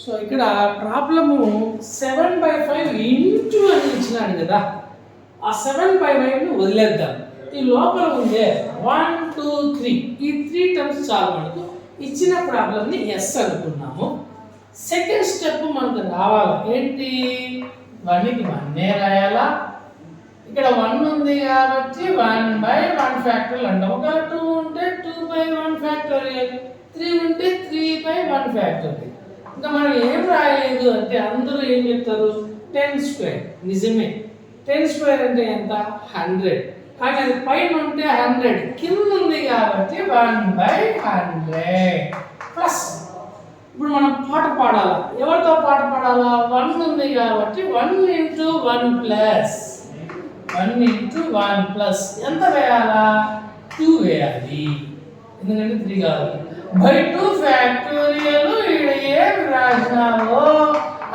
So ఇక్కడ problem 7/5 into అని ఇచ్చినాడు కదా, ఆ 7/5ని వదిలేద్దాం. ఈ లోపల ఉండే 1 2 3 ఈ 3 టర్మ్స్ చాలు మనకు. ఇచ్చిన ప్రాబ్లమ్ని ఎస్ అనుకున్నాము. సెకండ్ స్టెప్ మనకు రావాలి ఏంటి, 1కి 1 రాయాలా. ఇక్కడ 1 ఉంది కాబట్టి 1/1 ఫ్యాక్టోరియల్ అంటాం. ఒక 2 ఉంటే 2/1 ఫ్యాక్టోరియల్, 3 ఉంటే 3/1 ఫ్యాక్టోరియల్. ఇంకా మనం ఏం రాయలేదు అంటే అందరూ ఏం చెప్తారు 10². నిజమే, 10² అంటే ఎంత 100. కానీ అది పైన ఉంటే 100, కింద ఉంది కాబట్టి 1/100 ప్లస్. ఇప్పుడు మనం పాట పాడాలా, ఎవరితో పాట పాడాలా, 1 ఉంది కాబట్టి 1 × 1 ప్లస్ 1 × 1 ప్లస్ ఎంత వేయాలా 2 వేయాలి, ఎందుకంటే 3 కావాలి. బై 2 ఫ్యాక్టోరియల్ ఇక్కడ ఏమి రాసినావో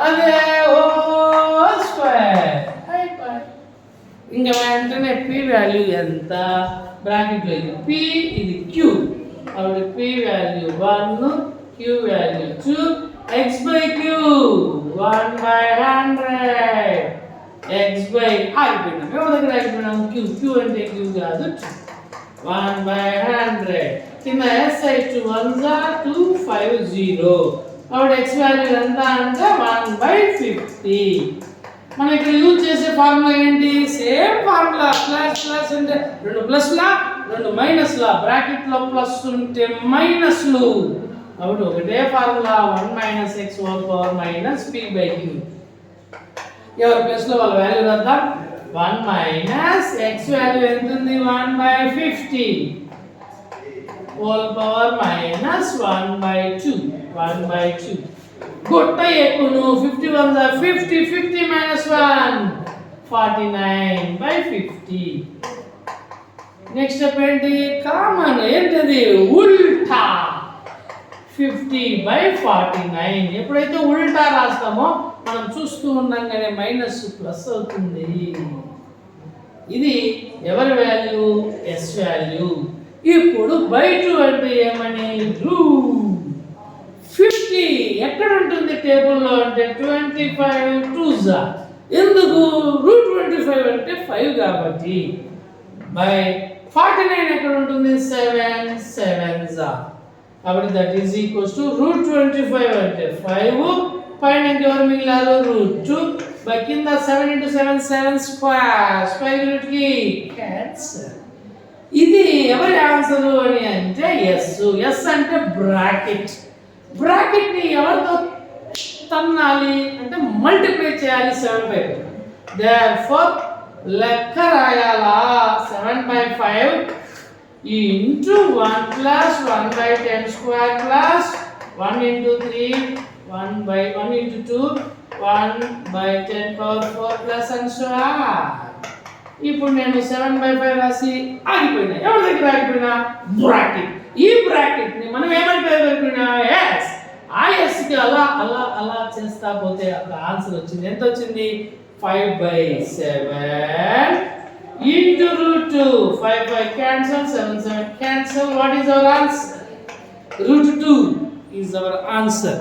అదే హోల్ స్క్వేర్ అయిపోయి. ఇంకా వెంటనే పి వాల్యూ ఎంత బ్రాకెట్లో ఇది పి, ఇది క్యూ. అప్పుడు P value 1, Q value 2, x/q 1/100 x/ఆగిపోయినాం. ఎవరి దగ్గర ఆగిపోయినాం, క్యూ అంటే క్యూ కాదు 1/100. కింద s/2 1s are 250. అప్పుడు x వాల్యూ ఎంత అంటే 1/50. మనం ఇక్కడ యూజ్ చేసే ఫార్ములా ఏంటి, సేమ్ ఫార్ములా. ప్లస్ ప్లస్ అంటే 2 ప్లస్లా 2 మైనస్లా, బ్రాకెట్లో ప్లస్ ఉంటే మైనస్లు. అప్పుడు ఒకటే ఫార్ములా 1 - x - p/q. ఎవరి ప్లేస్లో వాళ్ళ వాల్యూ రాద్దాం. 1 - x వాల్యూ ఎంత ఉంది 1/50 -1/2 1/2. కొట్ట ఎక్కును 51 50 50 - 1 49/50. నెక్స్ట్ స్టెప్ ఏంటి, కామన్ ఏంటది ఉల్టా 50/49. ఎప్పుడైతే ఉల్టా రాస్తామో మనం చూస్తూ ఉండగానే మైనస్ ప్లస్ అవుతుంది. ఇది ఎవరి వాల్యూ ఎస్ వాల్యూ. ఇప్పుడు బై 2 అంటే ఏమని 50 ఎక్కడ ఉంటుంది టేబుల్లో అంటే 25 2s. ఎందుకు √25 అంటే 5 కాబట్టి. బై 49 ఎక్కడ ఉంటుంది 7 7s. కాబట్టి దట్ ఈస్ ఈక్వల్స్ టు √25 అంటే 5, పైన ఎవరు మిగిలారు √2. బై కింద 7 × 7 7 స్క్వేర్ యూనిట్కి క్యాన్సర్. ఇది ఎవరి ఆన్సర్ అని అంటే ఎస్. ఎస్ అంటే బ్రాకెట్. బ్రాకెట్ని ఎవరితో తన్నాలి అంటే మల్టిప్లై చేయాలి 7/5. దేర్ఫోర్ లెక్క రాయాలా 7/5 into 1 plus 1/10² plus 1 into 3 1 into 2 1/10⁴ plus and so on. ఇప్పుడు నేను 7/5 రాసి ఆగిపోయినా. ఎవరి దగ్గర ఆగిపోయినా బ్రాకెట్. ఈ బ్రాకెట్ ని మనం ఏమని పేరు పెట్టుకున్నా ఎస్. ఆ ఎస్ కి అలా అలా అలా చేస్తా పోతే అక్కడ ఆన్సర్ వచ్చింది. ఎంత వచ్చింది 5/7 into √2. 5 cancel, 7 cancel. What is our answer? √2 is our answer.